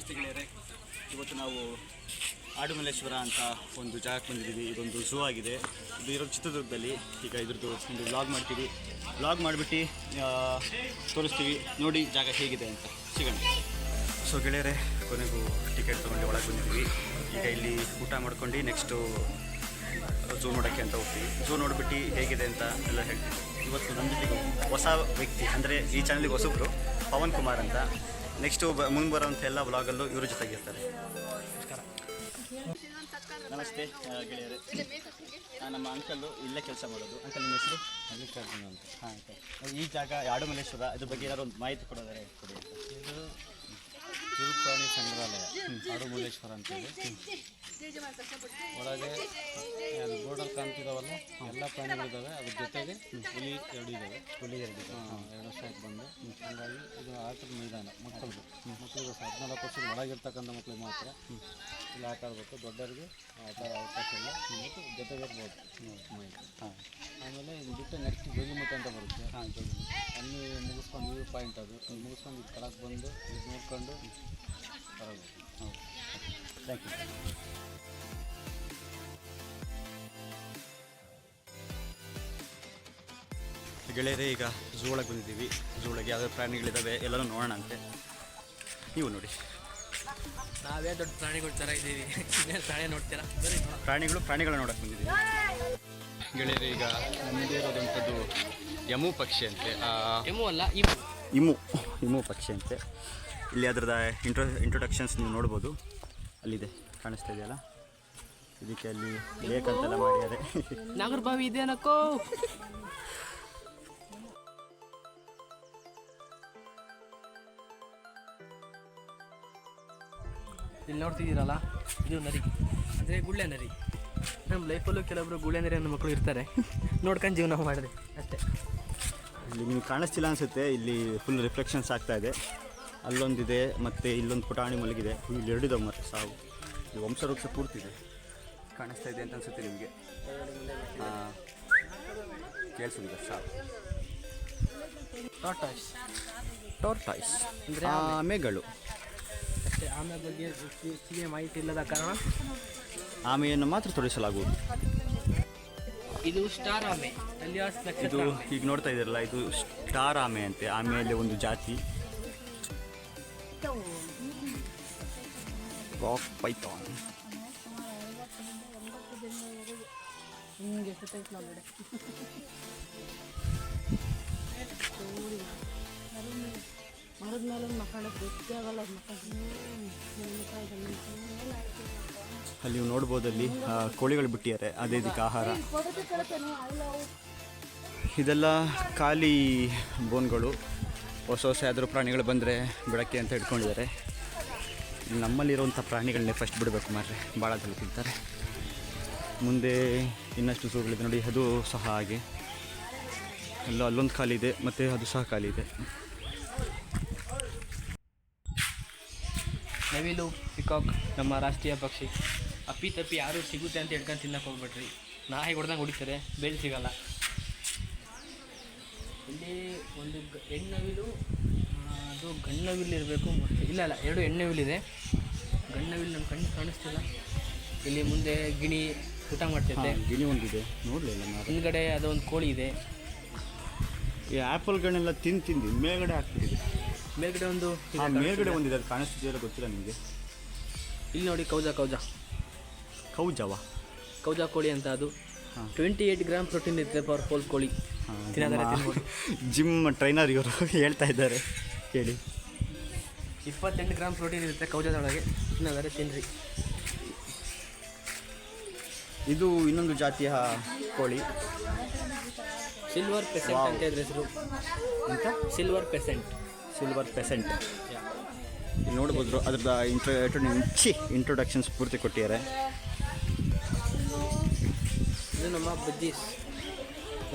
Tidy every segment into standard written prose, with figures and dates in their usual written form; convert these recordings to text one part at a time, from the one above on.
ನಮಸ್ತೆ ಗೆಳೆಯರೆ. ಇವತ್ತು ನಾವು ಆಡುಮಲ್ಲೇಶ್ವರ ಅಂತ ಒಂದು ಜಾಗಕ್ಕೆ ಬಂದಿದ್ದೀವಿ. ಇದೊಂದು ಝೂ ಆಗಿದೆ. ಇದು ಇರೋದು ಚಿತ್ರದುರ್ಗದಲ್ಲಿ. ಈಗ ಇದ್ರದ್ದು ಒಂದು ವ್ಲಾಗ್ ಮಾಡ್ತೀವಿ. ವ್ಲಾಗ್ ಮಾಡಿಬಿಟ್ಟು ತೋರಿಸ್ತೀವಿ. ನೋಡಿ ಜಾಗ ಹೇಗಿದೆ ಅಂತ. ಸಿಗೋಣ. ಸೊ ಗೆಳೆಯರೆ, ಕೊನೆಗೂ ಟಿಕೆಟ್ ತೊಗೊಂಡು ಒಳಗೆ ಬಂದಿದ್ದೀವಿ. ಈಗ ಇಲ್ಲಿ ಊಟ ಮಾಡ್ಕೊಂಡು ನೆಕ್ಸ್ಟು ಝೂ ನೋಡೋಕ್ಕೆ ಅಂತ ಹೋಗ್ತೀವಿ. ಝೂ ನೋಡಿಬಿಟ್ಟು ಹೇಗಿದೆ ಅಂತ ಎಲ್ಲ ಹೇಳ್ತೀವಿ. ಇವತ್ತು ನನ್ನ ಜೊತೆಗೆ ಹೊಸ ವ್ಯಕ್ತಿ, ಅಂದರೆ ಈ ಚಾನಲ್ಗೆ ಹೊಸಬ್ರು, ಪವನ್ ಕುಮಾರ್ ಅಂತ. ನೆಕ್ಸ್ಟು ಮುಂದೆ ಬರೋಂಥ ಎಲ್ಲ ವ್ಲಾಗಲ್ಲೂ ಇವ್ರ ಜೊತೆಗಿರ್ತಾರೆ. ನಮಸ್ಕಾರ. ನಮಸ್ತೆ ಗೆಳೆಯರೆ. ನಮ್ಮ ಅಂಕಲ್ಲು ಇಲ್ಲೇ ಕೆಲಸ ಮಾಡೋದು. ಅಂಕಲ್ ನಿಮ್ಮ ಹೆಸರು? ಮಲ್ಲಿಕಾರ್ಜುನ ಅಂತ. ಹಾಂ ಅಂಕಲ್, ಈ ಜಾಗ ಆಡುಮಲ್ಲೇಶ್ವರ, ಇದ್ರ ಬಗ್ಗೆ ಏನಾದ್ರು ಒಂದು ಮಾಹಿತಿ ಕೊಡೋದಾರೆ ಕೊಡಿ ಅಂತ. ಇದು ಕಿರುಪ್ರಾಣಿ ಸಂಗ್ರಹಾಲಯ ಆಡುಮಲ್ಲೇಶ್ವರ ಅಂತೇಳಿ. ಒಳಗೆ ಅದು ಬೋರ್ಡಲ್ಲಿ ಕಾಣ್ತಿದ್ದಾವಲ್ಲ, ಎಲ್ಲ ಪ್ರಾಣಿಗಳಿದ್ದಾವೆ. ಅದ್ರ ಜೊತೆಗೆ ಹುಲಿ ಎರಡು ಇದ್ದಾವೆ. ಎರಡು ವರ್ಷಕ್ಕೆ ಬಂದು. ಹಾಗಾಗಿ ಇದು ಆಟದ ಮೈದಾನ ಮಕ್ಕಳಿಗೆ 14 ವರ್ಷದ ಒಳಗಿರ್ತಕ್ಕಂಥ ಮಕ್ಕಳಿಗೆ ಮಾತ್ರ ಇಲ್ಲಿ ಆಟ ಆಡಬೇಕು. ದೊಡ್ಡವರಿಗೆ ಆಟ ಅವಕಾಶ ಇಲ್ಲ. ಜೊತೆಗೆ ಇರ್ಬೋದು. ಹಾಂ, ಆಮೇಲೆ ಇದು ಬಿಟ್ಟು ನೆಕ್ಸ್ಟ್ ಜೋಗಿಮಠ ಅಂತ ಬರುತ್ತೆ. ಹಾಂ, ಜೋಗಿಮಠ ಅಲ್ಲಿ ಮುಗಿಸ್ಕೊಂಡು ವ್ಯೂ ಪಾಯಿಂಟ್ ಅದು ಮುಗಿಸ್ಕೊಂಡು ಇದು ಕೆಳಗೆ ಬಂದು ಇದು ನೋಡ್ಕೊಂಡು ಬರಬೇಕು. ಹೌದು, ಥ್ಯಾಂಕ್ ಯು. ಗೆಳೆಯರೇ, ಈಗ ಝೂ ಒಳಗೆ ಬಂದಿದ್ದೀವಿ. ಝೂ ಒಳಗೆ ಯಾವ್ಯಾವ ಪ್ರಾಣಿಗಳಿದ್ದಾವೆ ಎಲ್ಲರೂ ನೋಡೋಣ ಅಂತೆ. ನೀವು ನೋಡಿ. ನಾವೇ ದೊಡ್ಡ ಪ್ರಾಣಿಗಳು ಥರ ಇದ್ದೀವಿ. ಪ್ರಾಣಿ ನೋಡ್ತೀರಾ? ಪ್ರಾಣಿಗಳು ನೋಡೋಕೆ ಬಂದಿದ್ದೀವಿ ಗೆಳೆಯರೇ. ಈಗ ನಮ್ಮದೇ ಇರೋದಂಥದ್ದು ಯಮು ಪಕ್ಷಿ ಅಂತೆ. ಎಮು ಅಲ್ಲ, ಇಮು ಪಕ್ಷಿ ಅಂತೆ. ಇಲ್ಲಿ ಅದರದ ಇಂಟ್ರೊಡಕ್ಷನ್ಸ್ ನೀವು ನೋಡ್ಬೋದು. ಅಲ್ಲಿದೆ, ಕಾಣಿಸ್ತಾ ಇದೆಯಲ್ಲ, ಇದಕ್ಕೆ ಅಲ್ಲಿ ಲೇಕ್ ಅಂತೆಲ್ಲ ಮಾಡಿದ್ದಾರೆ. ನಾಗರಬಾವಿ ಇದೆ ಅನ್ನಕ್ಕೋ. ಇಲ್ಲಿ ನೋಡ್ತಿದ್ದೀರಲ್ಲ, ಇದು ನರಿ, ಅಂದರೆ ಗುಳ್ಳೆ ನರಿ. ನಮ್ಮ ಲೈಫಲ್ಲೂ ಕೆಲವೊಬ್ರು ಗುಳ್ಳೆ ನರಿ ಅನ್ನೋ ಮಕ್ಕಳು ಇರ್ತಾರೆ. ನೋಡ್ಕೊಂಡು ಜೀವನ ಮಾಡಿದೆ ಅಷ್ಟೇ. ಇಲ್ಲಿ ನಿಮ್ಗೆ ಕಾಣಿಸ್ತಿಲ್ಲ ಅನಿಸುತ್ತೆ. ಇಲ್ಲಿ ಫುಲ್ ರಿಫ್ಲೆಕ್ಷನ್ಸ್ ಆಗ್ತಾ ಇದೆ. ಅಲ್ಲೊಂದಿದೆ, ಮತ್ತು ಇಲ್ಲೊಂದು ಪುಟಾಣಿ ಮಲಗಿದೆ. ಇಲ್ಲಿ ಎರಡಿದಾವೆ ಮತ್ತೆ ಸಾವು. ಇದು ವಂಶವೃಕ್ಷ ಪೂರ್ತಿದೆ. ಕಾಣಿಸ್ತಾ ಇದೆ ಅಂತ ಅನಿಸುತ್ತೆ ನಿಮಗೆ. ಹಾಂ, ಕೇಳಿಸಿದೆ ಸಾವು. ಟಾರ್ಟಾಯ್ಸ್ ಅಂದರೆ ಆಮೆಗಳು ಅಷ್ಟೇ. ಆಮೆ ಬಗ್ಗೆ ಹೆಚ್ಚಿಗೆ ಮಾಹಿತಿ ಇಲ್ಲದ ಕಾರಣ ಆಮೆಯನ್ನು ಮಾತ್ರ ತೋರಿಸಲಾಗುವುದು. ಇದು ಸ್ಟಾರ್ ಆಮೆ. ಇದು ಈಗ ನೋಡ್ತಾ ಇದ್ದೀರಲ್ಲ, ಇದು ಸ್ಟಾರ್ ಆಮೆ ಅಂತೆ. ಆಮೆಯಲ್ಲಿ ಒಂದು ಜಾತಿ ರಾಕ್ ಪೈಥಾನ್. ಅಲ್ಲಿ ನೀವು ನೋಡ್ಬೋದು, ಅಲ್ಲಿ ಕೋಳಿಗಳು ಬಿಟ್ಟಿದ್ದಾರೆ. ಅದೇ ಇದಕ್ಕೆ ಆಹಾರ. ಇದೆಲ್ಲ ಖಾಲಿ ಬೋನ್ಗಳು. ಹೊಸ ಯಾವ್ದಾದ್ರು ಪ್ರಾಣಿಗಳು ಬಂದರೆ ಬಿಡೋಕ್ಕೆ ಅಂತ ಇಟ್ಕೊಂಡಿದ್ದಾರೆ. ನಮ್ಮಲ್ಲಿರುವಂಥ ಪ್ರಾಣಿಗಳನ್ನೇ ಫಸ್ಟ್ ಬಿಡಬೇಕು ಮಾರ್ರೆ, ಭಾಳ ಜನ ತಿಂತಾರೆ. ಮುಂದೆ ಇನ್ನಷ್ಟು ಝೂಗಳಿದೆ ನೋಡಿ, ಅದು ಸಹ ಹಾಗೆ. ಅಲ್ಲೊಂದು ಖಾಲಿ ಇದೆ, ಮತ್ತು ಅದು ಸಹ ಖಾಲಿ ಇದೆ. ನವಿಲು, ಪಿಕಾಕ್ ನಮ್ಮ ರಾಷ್ಟ್ರೀಯ ಪಕ್ಷಿ. ಅಪ್ಪಿ ತಪ್ಪಿ ಯಾರು ಸಿಗುತ್ತೆ ಅಂತ ಹೇಳ್ಕೊಂಡು ತಿನ್ನಕ್ಕೆ ಹೋಗ್ಬಿಟ್ರಿ. ನಾಯಿ ಹೊಡೆದಂಗೆ ಹೊಡಿತಾರೆ, ಬೇಲ್ ಸಿಗಲ್ಲ. ಇಲ್ಲಿ ಒಂದು ಹೆಣ್ಣವಿಲು, ಅದು ಗಂಡನವಿಲು ಇರಬೇಕು. ಇಲ್ಲ, ಎರಡು ಹೆಣ್ಣವಿಲಿದೆ. ಗಂಡನವಿಲು ನಮ್ಮ ಕಣ್ಣು ಕಾಣಿಸ್ತಿಲ್ಲ. ಇಲ್ಲಿ ಮುಂದೆ ಗಿಣಿ ಊಟ ಮಾಡ್ತೈತೆ. ಗಿಣಿ ಒಂದಿದೆ, ನೋಡಲಿಲ್ಲ. ಹಿಂದ್ಗಡೆ ಅದೊಂದು ಕೋಳಿ ಇದೆ. ಈ ಆ್ಯಪಲ್ಗಳನ್ನೆಲ್ಲ ತಿಂದು ಮೇಲ್ಗಡೆ ಹಾಕ್ತಿದೆ. ಮೇಲ್ಗಡೆ ಒಂದು ಮೇಲ್ಗಡೆ ಒಂದಿದೆ, ಅದು ಕಾಣಿಸ್ತಿದೆಯಲ್ಲ ಗೊತ್ತಿಲ್ಲ ನಿಮಗೆ. ಇಲ್ಲಿ ನೋಡಿ, ಕೌಜಾ ಕೋಳಿ ಅಂತ. ಅದು 28 ಗ್ರಾಮ್ ಪ್ರೋಟೀನ್ ಇರುತ್ತೆ ಪರ್ ಹೋಲ್ ಕೋಳಿ. ಜಿಮ್ ಟ್ರೈನರ್ ಇವರು ಹೇಳ್ತಾ ಇದ್ದಾರೆ, ಹೇಳಿ. 28 ಗ್ರಾಮ್ ಪ್ರೋಟೀನ್ ಇರುತ್ತೆ ಕೌಜಾದೊಳಗೆ. ತಿನ್ನೋದಾದ್ರೆ ತಿನ್ನಿರಿ. ಇದು ಇನ್ನೊಂದು ಜಾತಿಯ ಕೋಳಿ, ಸಿಲ್ವರ್ ಪೆಸೆಂಟ್ ಅಂತ ಇದ್ರ ಹೆಸರು. ಅಂತ ಸಿಲ್ವರ್ ಪೆಸೆಂಟ್. ಇಲ್ಲಿ ನೋಡ್ಬೋದು, ಅದ್ರದ್ದು ಇಂಟ್ರೊಡಕ್ಷನ್ಸ್ ಪೂರ್ತಿ ಕೊಟ್ಟಿದ್ದಾರೆ. ಇದು ನಮ್ಮ ಬಜ್ಜೀಸ್.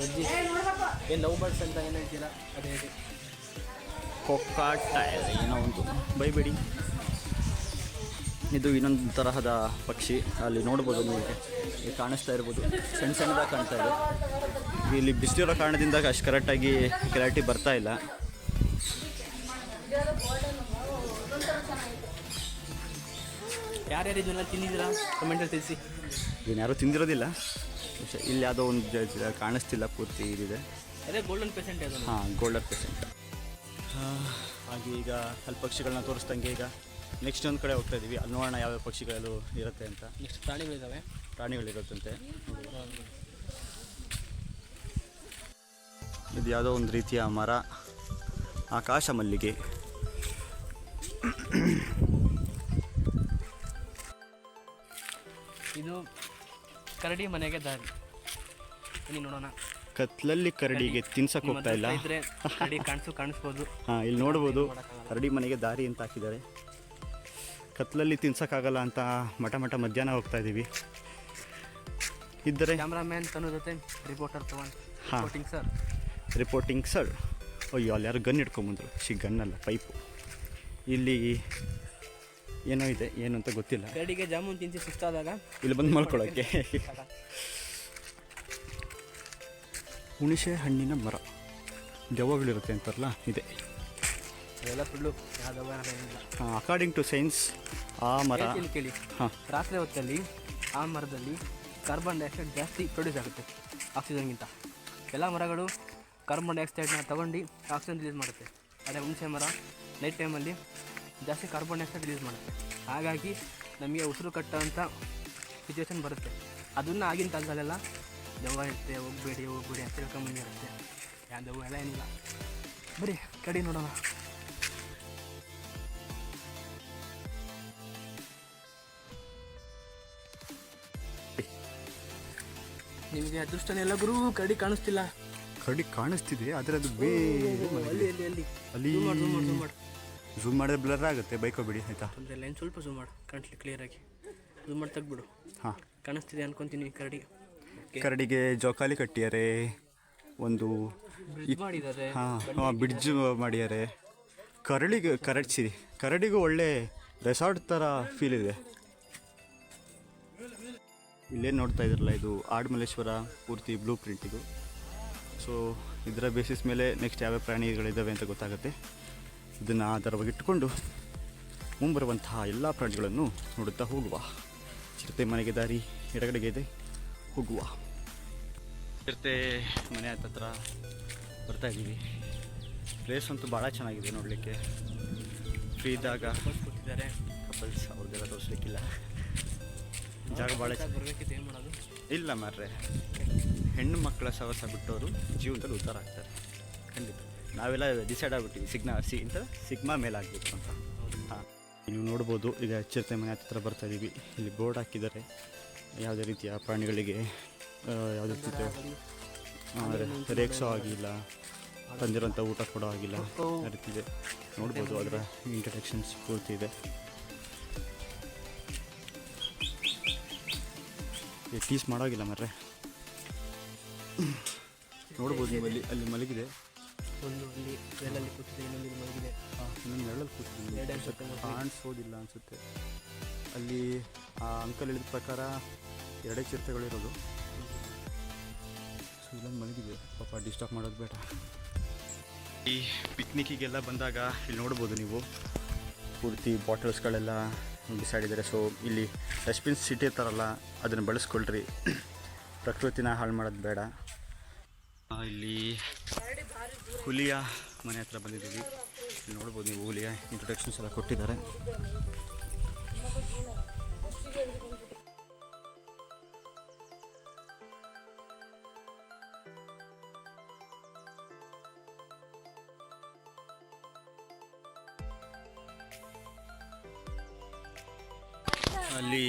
ಏನು ಲವ್ ಬರ್ಡ್ಸ್ ಅಂತ ಏನು ಹೇಳ್ತೀರಾ ಅದೇ. ಕೊಕ್ಕಾಟೈಲ್ ಏನೋ ಒಂದು, ಬೈಬೇಡಿ. ಇದು ಇನ್ನೊಂದು ತರಹದ ಪಕ್ಷಿ. ಅಲ್ಲಿ ನೋಡ್ಬೋದು, ನಿಮಗೆ ಕಾಣಿಸ್ತಾ ಇರ್ಬೋದು, ಸಣ್ಣದಾಗಿ ಕಾಣ್ತಾ ಇದೆ. ಇಲ್ಲಿ ಬಿಸಿಲಿರೋ ಕಾರಣದಿಂದ ಅಷ್ಟು ಕರೆಕ್ಟಾಗಿ ಕ್ಲಾರಿಟಿ ಬರ್ತಾ ಇಲ್ಲ. ಯಾರ್ಯಾರು ಇದನ್ನೆಲ್ಲ ತಿಂದಿದ್ದೀರಾ ಕಮೆಂಟಲ್ಲಿ ತಿಳಿಸಿ. ಇದನ್ನು ಯಾರೂ ತಿಂದಿರೋದಿಲ್ಲ. ಇಲ್ಲಿ ಯಾವುದೋ ಒಂದು ಕಾಣಿಸ್ತಿಲ್ಲ, ಪೂರ್ತಿ ಇದಿದೆ. ಅದೇ ಗೋಲ್ಡನ್ ಪೇಸೆಂಟ್ ಅದು. ಹಾಂ, ಗೋಲ್ಡನ್ ಪೇಸೆಂಟ್. ಹಾಗೆ ಈಗ ಅಲ್ಲಿ ಪಕ್ಷಿಗಳನ್ನ ತೋರಿಸ್ದಂಗೆ ಈಗ ನೆಕ್ಸ್ಟ್ ಒಂದು ಕಡೆ ಹೋಗ್ತಾ ಇದ್ದೀವಿ. ಅಲ್ಲಿ ನೋಡೋಣ ಯಾವ್ಯಾವ ಪಕ್ಷಿಗಳು ಇರುತ್ತೆ ಅಂತ. ನೆಕ್ಸ್ಟ್ ಪ್ರಾಣಿಗಳಿದ್ದಾವೆ. ಪ್ರಾಣಿಗಳಿರುತ್ತಂತೆ. ಇದು ಯಾವುದೋ ಒಂದು ರೀತಿಯ ಮರ, ಆಕಾಶ ಮಲ್ಲಿಗೆ. ಇದು ಕರಡಿ ಮನೆಗೆ ದಾರಿ. ಇಲ್ಲಿ ನೋಡೋಣ. ಕತ್ಲಲ್ಲಿ ಕರಡಿಗೆ ತಿನ್ಸಕ್ಕೆ ಹೋಗ್ತಾ ಇಲ್ಲ. ಇದ್ರೆ ಕರಡಿ ಕಾಣಿಸ್ಬೋದು. ಹಾಂ, ಇಲ್ಲಿ ನೋಡ್ಬೋದು ಕರಡಿ ಮನೆಗೆ ದಾರಿ ಅಂತ ಹಾಕಿದ್ದಾರೆ. ಕತ್ಲಲ್ಲಿ ತಿನ್ಸೋಕ್ಕಾಗಲ್ಲ ಅಂತ ಮಠ ಮಧ್ಯಾಹ್ನ ಹೋಗ್ತಾ ಇದ್ದೀವಿ. ಇದ್ದರೆ ಕ್ಯಾಮ್ರಾಮ್ಯಾನ್ ತನ್ನ ಜೊತೆ ರಿಪೋರ್ಟರ್ ಪವನ್. ಹಾಂ, ರಿಪೋರ್ಟಿಂಗ್ ಸರ್. ಅಯ್ಯೋ, ಅಲ್ಲಿ ಯಾರು ಗನ್ ಇಟ್ಕೊಂಬಂದರು. ಗನ್ನಲ್ಲ, ಪೈಪು. ಇಲ್ಲಿ ಏನೋ ಇದೆ, ಏನು ಅಂತ ಗೊತ್ತಿಲ್ಲ. ಕರಡಿಗೆ ಜಾಮೂನ್ ತಿನ್ಸಿ ಸುಸ್ತಾದಾಗ ಇಲ್ಲಿ ಬಂದು ಮಲ್ಕೊಳ್ಳೋಕ್ಕೆ. ಹುಣಸೆ ಹಣ್ಣಿನ ಮರ, ದೆವ್ವಗಳಿರುತ್ತೆ ಅಂತಾರಲ್ಲ, ಇದೆ. ಅದೆಲ್ಲ ಸುಳ್ಳು. ಹಾಂ, ಅಕಾರ್ಡಿಂಗ್ ಟು ಸೈನ್ಸ್ ಆ ಮರ ಕೇಳಿ. ಹಾಂ, ರಾತ್ರಿ ಹೊತ್ತಲ್ಲಿ ಆ ಮರದಲ್ಲಿ ಕಾರ್ಬನ್ ಡೈಆಕ್ಸೈಡ್ ಜಾಸ್ತಿ ಪ್ರೊಡ್ಯೂಸ್ ಆಗುತ್ತೆ ಆಕ್ಸಿಜನ್ಗಿಂತ. ಎಲ್ಲ ಮರಗಳು ಕಾರ್ಬನ್ ಡೈಆಕ್ಸೈಡ್ನ ತಗೊಂಡು ಆಕ್ಸಿಜನ್ ರಿಲೀಸ್ ಮಾಡುತ್ತೆ. ಅದೇ ಹುಣಸೆ ಮರ ನೈಟ್ ಟೈಮಲ್ಲಿ ಜಾಸ್ತಿ ಕಾರ್ಬನ್ ಡೈಆಕ್ಸೈಡ್ ರಿಲೀಸ್ ಮಾಡುತ್ತೆ. ಹಾಗಾಗಿ ನಮಗೆ ಉಸಿರು ಕಟ್ಟೋಂಥ ಸಿಚುವೇಶನ್ ಬರುತ್ತೆ. ಅದನ್ನು ಆಗಿನ ಕಾಲದಲ್ಲೆಲ್ಲ ದೆವ್ವ ಇರುತ್ತೆ, ಹೋಗಬೇಡಿ ಅಂತ ತಿಳ್ಕೊಂಬಂದಿರುತ್ತೆ. ಯಾವ ದೆವ್ವ ಎಲ್ಲ ಏನಿಲ್ಲ. ಬರೀ ಕಡಿ ನೋಡೋಣ. ನಿಮಗೆ ಅದೃಷ್ಟನೇ ಎಲ್ಲ ಗುರು, ಕರಡಿ ಕಾಣಿಸ್ತಿಲ್ಲ. ಕರಡಿ ಕಾಣಿಸ್ತಿದೆ, ಆದರೆ ಅದು ಅಲ್ಲಿ ಝೂಮ್ ಮಾಡಿದ್ರೆ ಬ್ಲರ್ ಆಗುತ್ತೆ. ಬೈಕೋಬಿಡಿ ಆಯಿತಾ? ಅಂದರೆ ಲೈನ್ ಸ್ವಲ್ಪ ಝೂಮ್ ಮಾಡು, ಕಾಣಿಸ್ಲಿ ಕ್ಲಿಯರಾಗಿ. ಝೂಮ್ ಮಾಡಿ ತೆಗ್ಬಿಡು. ಹಾಂ, ಕಾಣಿಸ್ತಿದೆ ಅನ್ಕೊತೀನಿ ಕರಡಿ. ಕರಡಿಗೆ ಜೋಕಾಲಿ ಕಟ್ಟಿದ್ದಾರೆ, ಒಂದು ಮಾಡಿದ್ದಾರೆ. ಹಾಂ, ಬ್ರಿಡ್ಜ್ ಮಾಡಿದ್ದಾರೆ. ಕರಡಿಗೂ ಒಳ್ಳೆ ರೆಸಾರ್ಟ್ ಥರ ಫೀಲ್ ಇದೆ. ಇಲ್ಲೇನು ನೋಡ್ತಾ ಇದ್ರಲ್ಲ, ಇದು ಆಡುಮಲ್ಲೇಶ್ವರ ಪೂರ್ತಿ ಬ್ಲೂ ಪ್ರಿಂಟ್ ಇದು. ಸೊ ಇದರ ಬೇಸಿಸ್ ಮೇಲೆ ನೆಕ್ಸ್ಟ್ ಯಾವ್ಯಾವ ಪ್ರಾಣಿಗಳಿದ್ದಾವೆ ಅಂತ ಗೊತ್ತಾಗುತ್ತೆ. ಇದನ್ನು ಆಧಾರವಾಗಿ ಇಟ್ಟುಕೊಂಡು ಮುಂಬರುವಂತಹ ಎಲ್ಲ ಪ್ರಾಣಿಗಳನ್ನು ನೋಡುತ್ತಾ ಹೋಗುವ. ಚಿರತೆ ಮನೆಗೆ ದಾರಿ ಎಡಗಡೆಗೆ ಇದೆ, ಹೋಗುವ. ಚಿರತೆ ಮನೆ ಹತ್ರ ಬರ್ತಾ ಇದ್ದೀವಿ. ಪ್ಲೇಸ್ ಅಂತೂ ಭಾಳ ಚೆನ್ನಾಗಿದೆ ನೋಡಲಿಕ್ಕೆ. ಫ್ರೀ ಇದ್ದಾಗ ಕೂತಿದ್ದಾರೆ ಕಪಲ್ಸ್, ಅವ್ರಿಗೆಲ್ಲ ತೋರಿಸ್ಲಿಕ್ಕಿಲ್ಲ. ಜಾಗ ಭಾಳ ಬರಬೇಕಿತ್ತು. ಏನು ಮಾಡೋದು? ಇಲ್ಲ ಮಾರ್ರೆ, ಹೆಣ್ಣು ಮಕ್ಕಳ ಸವಸ ಬಿಟ್ಟವರು ಜೀವನದಲ್ಲಿ ಉದ್ಧಾರ ಆಗ್ತಾರೆ ಖಂಡಿತ. ನಾವೆಲ್ಲ ಡಿಸೈಡ್ ಆಗ್ಬಿಟ್ಟಿವಿ ಸಿಗ್ಮಾ ಮೇಲೆ ಆಗಬೇಕು ಅಂತ. ಹಾಂ, ನೀವು ನೋಡ್ಬೋದು. ಈಗ ಚಿರತೆ ಮನೆ ಹತ್ರ ಬರ್ತಾ ಇದ್ದೀವಿ. ಇಲ್ಲಿ ಬೋರ್ಡ್ ಹಾಕಿದ್ದಾರೆ. ಯಾವುದೇ ರೀತಿಯ ಪ್ರಾಣಿಗಳಿಗೆ ಯಾವುದೇ ರೀತಿಯ ರೇಕ್ಸೋ ಆಗಿಲ್ಲ, ತಂದಿರೋಂಥ ಊಟ ಕೊಡೋ ಆಗಿಲ್ಲ, ಆ ರೀತಿ ಇದೆ. ನೋಡ್ಬೋದು, ಅದರ ಇಂಟ್ರಡಕ್ಷನ್ಸ್ ಪೂರ್ತಿ ಇದೆ. ಟೀಸ್ ಮಾಡೋಗಿಲ್ಲ ಮರ್ರೆ. ನೋಡ್ಬೋದು ನೀವು ಅಲ್ಲಿ ಮಲಗಿದೆ. ಒಂದು ಇಲ್ಲಿ ನೆರಳಲ್ಲಿ ಕೂತಿದೆ, ಇನ್ನೊಂದು ಮಲಗಿದೆ. ಇನ್ನೊಂದು ನೆರಳಲ್ಲಿ ಕೂತಿದೆ, ಕಾಣಿಸೋದಿಲ್ಲ ಅನಿಸುತ್ತೆ. ಅಲ್ಲಿ ಆ ಅಂಕಲ್ ಹೇಳಿದ ಪ್ರಕಾರ 2 ಚಿರತೆಗಳಿರೋದು. ಸೊ ಇಲ್ಲೊಂದು ಮಲಗಿದೆ. ಪಾಪ ಡಿಸ್ಟರ್ಬ್ ಮಾಡೋದು ಬೇಡ. ಈ ಪಿಕ್ನಿಕ್ಕಿಗೆಲ್ಲ ಬಂದಾಗ ಇಲ್ಲಿ ನೋಡ್ಬೋದು ನೀವು, ಪೂರ್ತಿ ಬಾಟಲ್ಸ್ಗಳೆಲ್ಲ ಬಿಸಾಡಿದ್ದಾರೆ. ಸೊ ಇಲ್ಲಿ ಡಸ್ಟ್ಬಿನ್ಸ್ ಇಟ್ಟಿರ್ತಾರಲ್ಲ, ಅದನ್ನು ಬಳಸ್ಕೊಳ್ರಿ. ಪ್ರಕೃತಿನ ಹಾಳು ಮಾಡೋದು ಬೇಡ. ಇಲ್ಲಿ ಹುಲಿಯ ಮನೆ ಹತ್ರ ಬಂದಿದ್ದೀವಿ. ಇಲ್ಲಿ ನೋಡ್ಬೋದು ನೀವು, ಹುಲಿಯ ಇಂಟ್ರೊಡಕ್ಷನ್ಸ್ ಎಲ್ಲ ಕೊಟ್ಟಿದ್ದಾರೆ. ಅಲ್ಲಿ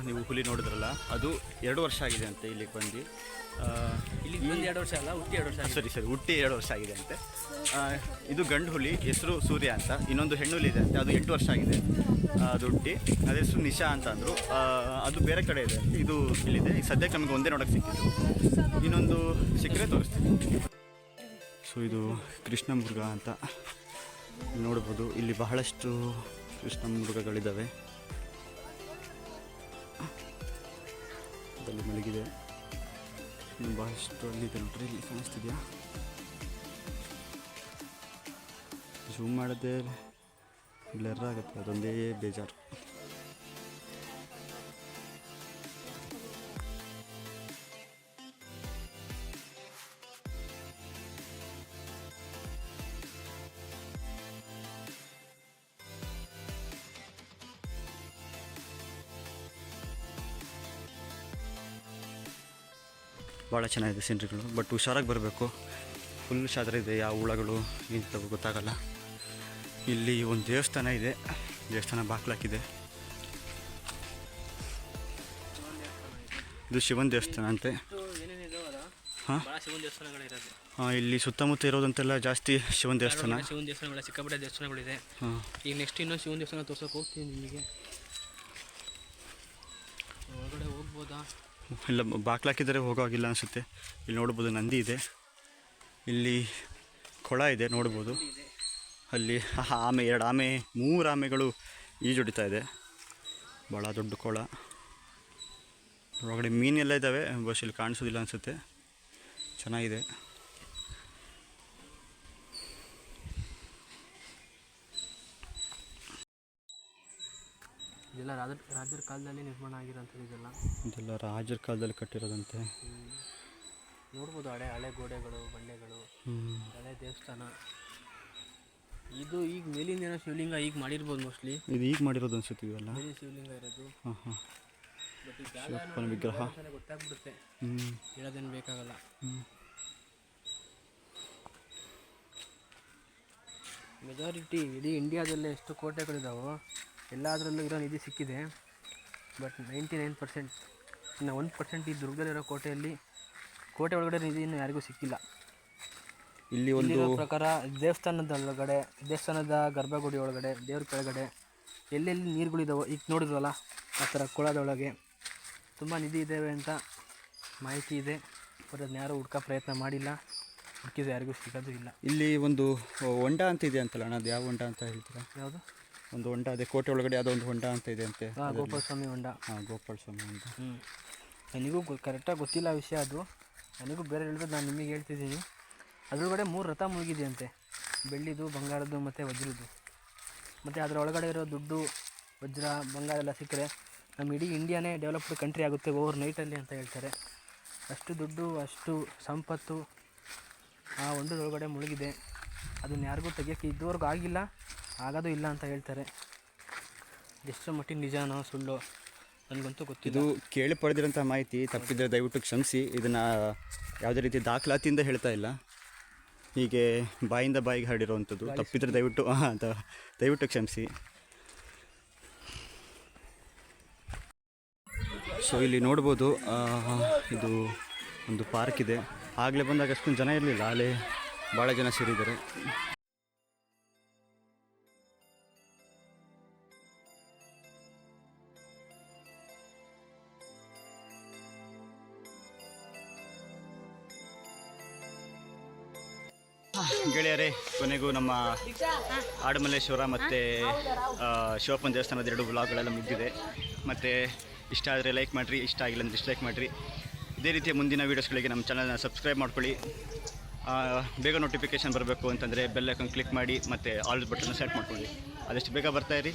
ನೀವು ಹುಲಿ ನೋಡಿದ್ರಲ್ಲ, ಅದು 2 ವರ್ಷ ಆಗಿದೆ ಅಂತೆ ಇಲ್ಲಿಗೆ ಬಂದು. ಇಲ್ಲಿಗೆ ಬಂದು 2 ವರ್ಷ ಅಲ್ಲ, ಹುಟ್ಟಿ 2 ವರ್ಷ. ಸರಿ ಹುಟ್ಟಿ 2 ವರ್ಷ ಆಗಿದೆ ಅಂತೆ. ಇದು ಗಂಡು ಹುಲಿ, ಹೆಸರು ಸೂರ್ಯ ಅಂತ. ಇನ್ನೊಂದು ಹೆಣ್ಣು ಹುಲಿ ಇದೆ ಅಂತೆ, ಅದು 8 ವರ್ಷ ಆಗಿದೆ ಅದು ಹುಟ್ಟಿ. ಅದ್ರ ಹೆಸರು ನಿಶಾ ಅಂತ ಅಂದರು. ಅದು ಬೇರೆ ಕಡೆ ಇದೆ, ಇದು ಇಲ್ಲಿದೆ. ಈಗ ಸದ್ಯಕ್ಕೆ ನಮಗೆ ಒಂದೇ ನೋಡೋಕ್ಕೆ ಸಿಕ್ಕಿದ್ದು. ಇನ್ನೊಂದು ಸಿಕ್ಕರೆ ತೋರಿಸ್ತೀನಿ. ಸೊ ಇದು ಕೃಷ್ಣ ಮೃಗ ಅಂತ ನೋಡ್ಬೋದು. ಇಲ್ಲಿ ಬಹಳಷ್ಟು ಕೃಷ್ಣ ಮೃಗಗಳಿದ್ದಾವೆ. ಅಲ್ಲಿ ಮಲಗಿದೆ. ಭಾಳಷ್ಟು ಅಲ್ಲಿದೆ ನೋಡ್ರಿ, ಇಲ್ಲಿ ಕಾಣಿಸ್ತಿದೆಯಾ? ಝೂಮ್ ಮಾಡಿದ್ರೆ ಬ್ಲರ್ ಆಗುತ್ತೆ, ಅದೊಂದೇ ಬೇಜಾರು. ಭಾಳ ಚೆನ್ನಾಗಿದೆ ಸೀನ್ರಿಗಳು. ಬಟ್ ಹುಷಾರಾಗಿ ಬರಬೇಕು, ಫುಲ್ ಶಾದ್ರೆ ಇದೆ, ಯಾವ ಹುಳಗಳು ಇಂಥವು ಗೊತ್ತಾಗಲ್ಲ. ಇಲ್ಲಿ ಒಂದು ದೇವಸ್ಥಾನ ಇದೆ, ದೇವಸ್ಥಾನ ಬಾಗ್ಲಾಕಿದೆ. ಇದು ಶಿವನ ದೇವಸ್ಥಾನ ಅಂತೆ. ಹಾಂ ಶಿವನ ದೇವಸ್ಥಾನಗಳಿರೋದು ಇಲ್ಲಿ ಸುತ್ತಮುತ್ತ ಇರೋದಂತೆಲ್ಲ ಜಾಸ್ತಿ ಶಿವನ ದೇವಸ್ಥಾನ. ಶಿವನ ದೇವಸ್ಥಾನಗಳು ಸಿಕ್ಕಾಪಟ್ಟೆ ದೇವಸ್ಥಾನಗಳಿದೆ. ಹಾಂ ಈಗ ನೆಕ್ಸ್ಟ್ ಇನ್ನೊಂದು ಶಿವನ ದೇವಸ್ಥಾನ ತೋರ್ಸೋಕೆ ಹೋಗ್ತೀನಿ ನಿಮಗೆ. ಒಳಗಡೆ ಹೋಗ್ಬೋದಾ? ಇಲ್ಲ, ಬಾಗ್ಲಾಕಿದರೆ ಹೋಗೋಗಿಲ್ಲ ಅನಿಸುತ್ತೆ. ಇಲ್ಲಿ ನೋಡ್ಬೋದು ನಂದಿ ಇದೆ, ಇಲ್ಲಿ ಕೊಳ ಇದೆ ನೋಡ್ಬೋದು. ಅಲ್ಲಿ ಆಮೆ, 2 ಆಮೆ 3 ಆಮೆಗಳು ಈಜೊಡಿತಾ ಇದೆ. ಭಾಳ ದೊಡ್ಡ ಕೊಳ, ಒಳಗಡೆ ಮೀನೆಲ್ಲ ಇದ್ದಾವೆ, ಬಸ್ ಇಲ್ಲಿ ಕಾಣಿಸೋದಿಲ್ಲ ಅನಿಸುತ್ತೆ. ಚೆನ್ನಾಗಿದೆ. ಇದೆಲ್ಲ ರಾಜರ ಕಾಲದಲ್ಲಿ ನಿರ್ಮಾಣ ಆಗಿರೋಂಥದ್ದು. ಇದೆಲ್ಲ ರಾಜರ ಕಾಲದಲ್ಲಿ ಕಟ್ಟಿರೋದಂತೆ. ನೋಡ್ಬೋದು ಹಳೆ ಗೋಡೆಗಳು, ಬಂಡೆಗಳು, ಹಳೆ ದೇವಸ್ಥಾನ. ಇದು ಈಗ ಮೇಲಿಂದ ಏನೋ ಶಿವಲಿಂಗ ಈಗ ಮಾಡಿರ್ಬೋದು ಮೋಸ್ಟ್ಲಿ. ಇದು ಈಗ ಮಾಡಿರೋದು ಅನ್ಸುತ್ತೆ. ಇವೆಲ್ಲ ಮೇಲಿನ ಶಿವಲಿಂಗ ಇರೋದು. ಹಾಂ ಹಾಂ ಬಟ್ ಈಗ ಶಿವಪ್ಪನ ವಿಗ್ರಹ ಗೊತ್ತಾಗ್ಬಿಡುತ್ತೆ, ಹ್ಞೂ ಹೇಳೋದೇನು ಬೇಕಾಗಲ್ಲ. ಮೆಜಾರಿಟಿ ಇಡೀ ಇಂಡಿಯಾದಲ್ಲೇ ಎಷ್ಟು ಕೋಟೆಗಳಿದಾವೋ ಎಲ್ಲದರಲ್ಲೂ ಇರೋ ನಿಧಿ ಸಿಕ್ಕಿದೆ. ಬಟ್ 99%, ಇನ್ನು 1% ಈ ದುರ್ಗದಲ್ಲಿರೋ ಕೋಟೆ ಒಳಗಡೆ ನಿಧಿ ಇನ್ನೂ ಯಾರಿಗೂ ಸಿಕ್ಕಿಲ್ಲ. ಇಲ್ಲಿ ಒಂದು ಪ್ರಕಾರ ದೇವಸ್ಥಾನದ ಗರ್ಭಗುಡಿ ಒಳಗಡೆ, ದೇವ್ರ ಕೆಳಗಡೆ ಎಲ್ಲೆಲ್ಲಿ ನೀರುಗಳಿದಾವೋ ಈಗ ನೋಡಿದ್ವಲ್ಲ ಆ ಥರ ಕೊಳದೊಳಗೆ ತುಂಬ ನಿಧಿ ಇದ್ದಾವೆ ಅಂತ ಮಾಹಿತಿ ಇದೆ. ಬಟ್ ಅದನ್ನ ಯಾರೂ ಹುಡ್ಕೋ ಪ್ರಯತ್ನ ಮಾಡಿಲ್ಲ, ಹುಡುಕಿದ್ರೆ ಯಾರಿಗೂ ಸಿಗೋದು ಇಲ್ಲ. ಇಲ್ಲಿ ಒಂದು ಹೊಂಡ ಅಂತ ಇದೆ ಅಂತಲ್ಲ ಅಣ್ಣ, ಅದು ಯಾವ ಹೊಂಡ ಅಂತ ಹೇಳ್ತೀರಾ? ಯಾವುದು? ಒಂದು ಹೊಂಡ, ಅದೇ ಕೋಟೆ ಒಳಗಡೆ ಯಾವುದೋ ಒಂದು ಹೊಂಡ ಅಂತ ಇದೆ ಅಂತೆ. ಗೋಪಾಲ ಸ್ವಾಮಿ ಹೊಂಡ. ಹಾಂ, ಗೋಪಾಲ ಸ್ವಾಮಿ ಹೊಂಡ. ನನಗೂ ಕರೆಕ್ಟಾಗಿ ಗೊತ್ತಿಲ್ಲ ಆ ವಿಷಯ. ಅದು ನನಗೂ ಬೇರೆ ಹೇಳಿದ್ರು, ನಾನು ನಿಮಗೆ ಹೇಳ್ತಿದ್ದೀನಿ. ಅದರೊಳಗಡೆ 3 ರಥ ಮುಳುಗಿದೆಯಂತೆ, ಬೆಳ್ಳಿದು, ಬಂಗಾರದ್ದು ಮತ್ತು ವಜ್ರದ್ದು. ಮತ್ತು ಅದರ ಒಳಗಡೆ ಇರೋ ದುಡ್ಡು, ವಜ್ರ, ಬಂಗಾರ ಎಲ್ಲ ಸಿಕ್ಕರೆ ನಮ್ಮ ಇಡೀ ಇಂಡಿಯಾನೇ ಡೆವಲಪ್ಡ್ ಕಂಟ್ರಿ ಆಗುತ್ತೆ ಓವರ್ ನೈಟಲ್ಲಿ ಅಂತ ಹೇಳ್ತಾರೆ. ಅಷ್ಟು ದುಡ್ಡು, ಅಷ್ಟು ಸಂಪತ್ತು ಆ ಹೊಂಡದೊಳಗಡೆ ಮುಳುಗಿದೆ. ಅದನ್ನು ಯಾರಿಗೂ ತೆಗಿಯೋಕ್ಕೆ ಇದುವರೆಗೂ ಆಗಿಲ್ಲ, ಆಗೋದು ಇಲ್ಲ ಅಂತ ಹೇಳ್ತಾರೆ. ಎಷ್ಟು ಮಟ್ಟಿಗೆ ನಿಜಾನೋ ಸುಳ್ಳು ನನಗಂತೂ ಗೊತ್ತಿಲ್ಲ. ಇದು ಕೇಳಿ ಪಡೆದಿರೋಂಥ ಮಾಹಿತಿ, ತಪ್ಪಿದ್ರೆ ದಯವಿಟ್ಟು ಕ್ಷಮಿಸಿ. ಇದನ್ನು ಯಾವುದೇ ರೀತಿ ದಾಖಲಾತಿಯಿಂದ ಹೇಳ್ತಾ ಇಲ್ಲ, ಹೀಗೆ ಬಾಯಿಂದ ಬಾಯಿಗೆ ಹರಡಿರೋವಂಥದ್ದು. ತಪ್ಪಿದ್ರೆ ದಯವಿಟ್ಟು ಕ್ಷಮಿಸಿ. ಸೊ ಇಲ್ಲಿ ನೋಡ್ಬೋದು, ಇದು ಒಂದು ಪಾರ್ಕ್ ಇದೆ. ಆಗಲೇ ಬಂದಾಗ ಅಷ್ಟೊಂದು ಜನ ಇರಲಿಲ್ಲ, ಅಲ್ಲೇ ಭಾಳ ಜನ ಸೇರಿದ್ದಾರೆ. ಗೆಳೆಯರೇ, ಕೊನೆಗೂ ನಮ್ಮ ಆಡುಮಲ್ಲೇಶ್ವರ ಮತ್ತು ಶಿವಪ್ಪನ ದೇವಸ್ಥಾನದ 2 ವ್ಲಾಗ್ಗಳೆಲ್ಲ ಮುಗಿದಿದೆ. ಮತ್ತು ಇಷ್ಟ ಆದರೆ ಲೈಕ್ ಮಾಡಿರಿ, ಇಷ್ಟ ಆಗಿಲ್ಲ ಅಂದರೆ ಡಿಸ್ಲೈಕ್ ಮಾಡಿರಿ. ಇದೇ ರೀತಿಯ ಮುಂದಿನ ವೀಡಿಯೋಸ್ಗಳಿಗೆ ನಮ್ಮ ಚಾನಲ್ನ ಸಬ್ಸ್ಕ್ರೈಬ್ ಮಾಡ್ಕೊಳ್ಳಿ. ಬೇಗ ನೋಟಿಫಿಕೇಷನ್ ಬರಬೇಕು ಅಂತಂದರೆ ಬೆಲ್ ಐಕಾನ್ ಕ್ಲಿಕ್ ಮಾಡಿ ಮತ್ತು ಆಲ್ ಬಟನ್ನ ಸೆಟ್ ಮಾಡ್ಕೊಳ್ಳಿ. ಆದಷ್ಟು ಬೇಗ ಬರ್ತಾಯಿರಿ.